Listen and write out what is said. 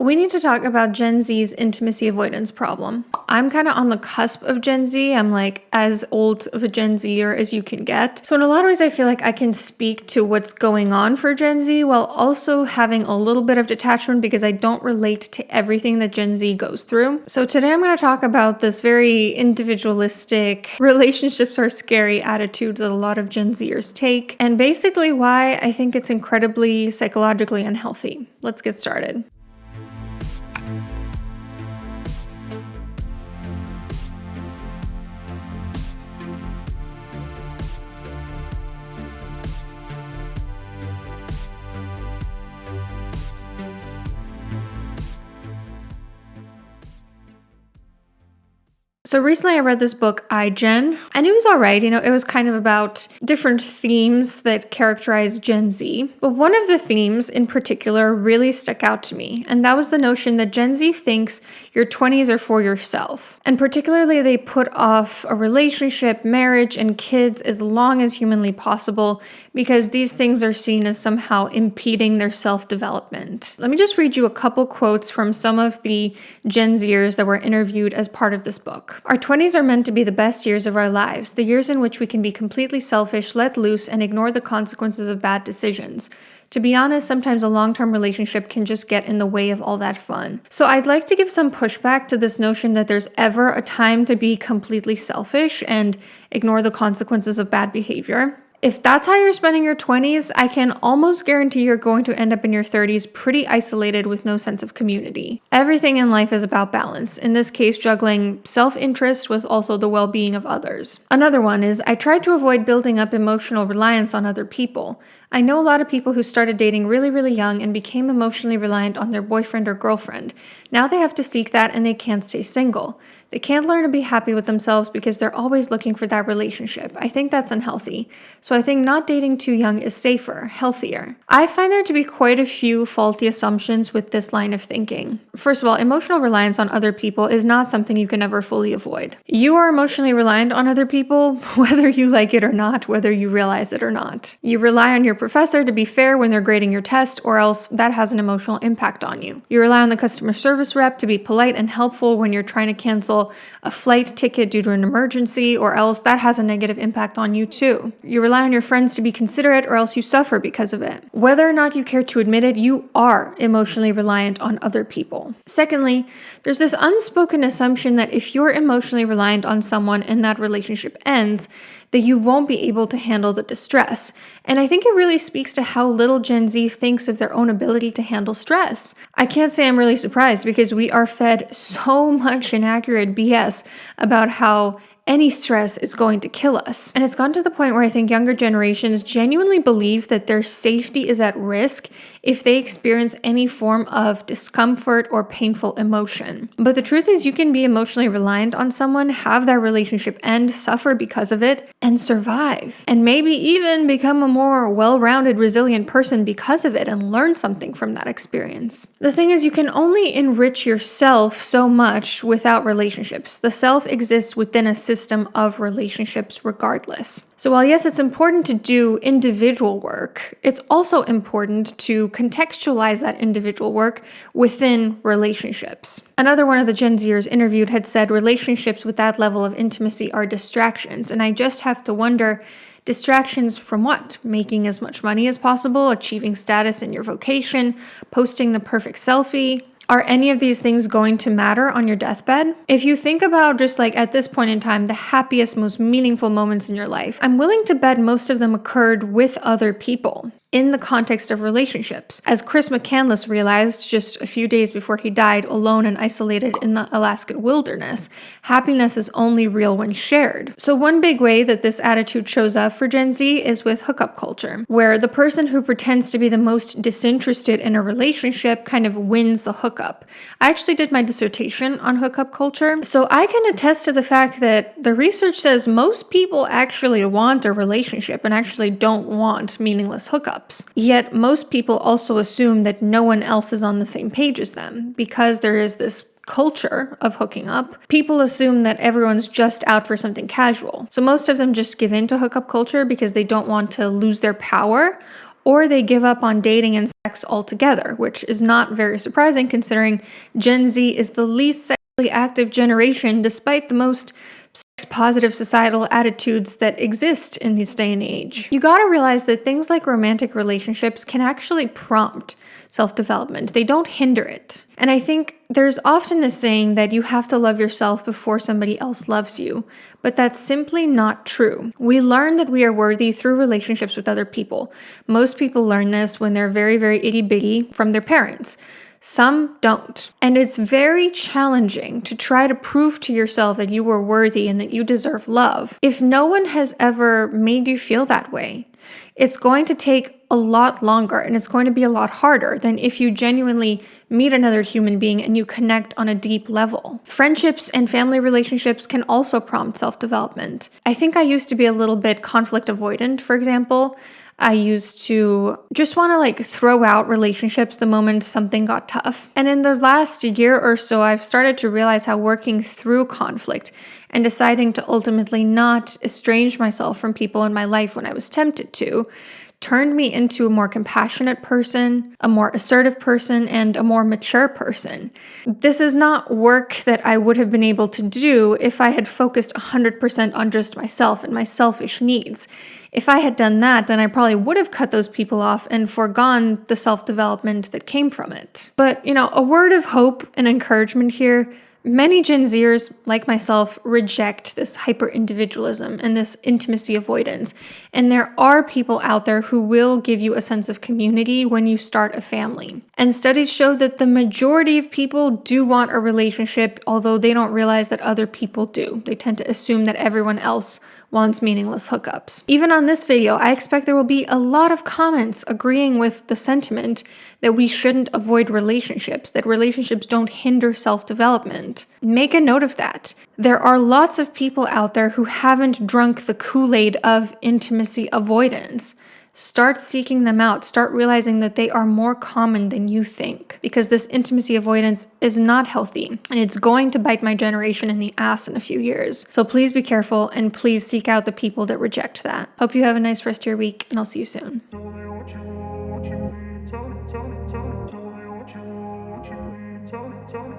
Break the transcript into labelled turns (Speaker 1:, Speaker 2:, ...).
Speaker 1: We need to talk about Gen Z's intimacy avoidance problem. I'm kind of on the cusp of Gen Z. I'm like as old of a Gen Zer as you can get. So in a lot of ways, I feel like I can speak to what's going on for Gen Z while also having a little bit of detachment because I don't relate to everything that Gen Z goes through. So today I'm going to talk about this very individualistic, relationships are scary attitude that a lot of Gen Zers take, and basically why I think it's incredibly psychologically unhealthy. Let's get started. So recently I read this book, iGen, and it was all right. It was kind of about different themes that characterize Gen Z. But one of the themes in particular really stuck out to me, and that was the notion that Gen Z thinks your 20s are for yourself. And particularly they put off a relationship, marriage, and kids as long as humanly possible because these things are seen as somehow impeding their self-development. Let me just read you a couple quotes from some of the Gen Zers that were interviewed as part of this book. Our 20s are meant to be the best years of our lives, the years in which we can be completely selfish, let loose, and ignore the consequences of bad decisions. To be honest, sometimes a long-term relationship can just get in the way of all that fun. So I'd like to give some pushback to this notion that there's ever a time to be completely selfish and ignore the consequences of bad behavior. If that's how you're spending your 20s, I can almost guarantee you're going to end up in your 30s pretty isolated with no sense of community. Everything in life is about balance, in this case juggling self-interest with also the well-being of others. Another one is, I tried to avoid building up emotional reliance on other people. I know a lot of people who started dating really, really young and became emotionally reliant on their boyfriend or girlfriend. Now they have to seek that and they can't stay single. They can't learn to be happy with themselves because they're always looking for that relationship. I think that's unhealthy. So I think not dating too young is safer, healthier. I find there to be quite a few faulty assumptions with this line of thinking. First of all, emotional reliance on other people is not something you can ever fully avoid. You are emotionally reliant on other people, whether you like it or not, whether you realize it or not. You rely on your professor to be fair when they're grading your test, or else that has an emotional impact on you. You rely on the customer service rep to be polite and helpful when you're trying to cancel a flight ticket due to an emergency, or else that has a negative impact on you too. You rely on your friends to be considerate, or else you suffer because of it. Whether or not you care to admit it, you are emotionally reliant on other people. Secondly, there's this unspoken assumption that if you're emotionally reliant on someone and that relationship ends, that you won't be able to handle the distress. And I think it really speaks to how little Gen Z thinks of their own ability to handle stress. I can't say I'm really surprised because we are fed so much inaccurate BS about how any stress is going to kill us. And it's gotten to the point where I think younger generations genuinely believe that their safety is at risk if they experience any form of discomfort or painful emotion. But the truth is you can be emotionally reliant on someone, have that relationship end, suffer because of it, and survive. And maybe even become a more well-rounded, resilient person because of it and learn something from that experience. The thing is, you can only enrich yourself so much without relationships. The self exists within a system of relationships regardless. So while yes, it's important to do individual work, it's also important to contextualize that individual work within relationships. Another one of the Gen Zers interviewed had said relationships with that level of intimacy are distractions. And I just have to wonder, distractions from what? Making as much money as possible, achieving status in your vocation, posting the perfect selfie? Are any of these things going to matter on your deathbed? If you think about just like at this point in time, the happiest, most meaningful moments in your life, I'm willing to bet most of them occurred with other people in the context of relationships. As Chris McCandless realized just a few days before he died alone and isolated in the Alaskan wilderness, happiness is only real when shared. So one big way that this attitude shows up for Gen Z is with hookup culture, where the person who pretends to be the most disinterested in a relationship kind of wins the hookup. I actually did my dissertation on hookup culture, so I can attest to the fact that the research says most people actually want a relationship and actually don't want meaningless hookups. Yet most people also assume that no one else is on the same page as them because there is this culture of hooking up. People assume that everyone's just out for something casual. So most of them just give in to hookup culture because they don't want to lose their power or they give up on dating and sex altogether, which is not very surprising considering Gen Z is the least sexually active generation despite the most sex-positive societal attitudes that exist in this day and age. You gotta realize that things like romantic relationships can actually prompt self-development. They don't hinder it. And I think there's often this saying that you have to love yourself before somebody else loves you, but that's simply not true. We learn that we are worthy through relationships with other people. Most people learn this when they're very, very itty-bitty from their parents. Some don't. And it's very challenging to try to prove to yourself that you are worthy and that you deserve love if no one has ever made you feel that way. It's going to take a lot longer and it's going to be a lot harder than if you genuinely meet another human being and you connect on a deep level. Friendships and family relationships can also prompt self-development. I think I used to be a little bit conflict avoidant, for example. I used to just want to throw out relationships the moment something got tough. And in the last year or so, I've started to realize how working through conflict and deciding to ultimately not estrange myself from people in my life when I was tempted to turned me into a more compassionate person, a more assertive person, and a more mature person. This is not work that I would have been able to do if I had focused 100% on just myself and my selfish needs. If I had done that, then I probably would have cut those people off and foregone the self-development that came from it. But, a word of hope and encouragement here. Many Gen Zers, like myself, reject this hyper-individualism and this intimacy avoidance. And there are people out there who will give you a sense of community when you start a family. And studies show that the majority of people do want a relationship, although they don't realize that other people do. They tend to assume that everyone else wants meaningless hookups. Even on this video, I expect there will be a lot of comments agreeing with the sentiment that we shouldn't avoid relationships, that relationships don't hinder self-development. Make a note of that. There are lots of people out there who haven't drunk the Kool-Aid of intimacy avoidance. Start seeking them out. Start realizing that they are more common than you think, because this intimacy avoidance is not healthy and it's going to bite my generation in the ass in a few years. So please be careful and please seek out the people that reject that. Hope you have a nice rest of your week and I'll see you soon.
Speaker 2: Tell me,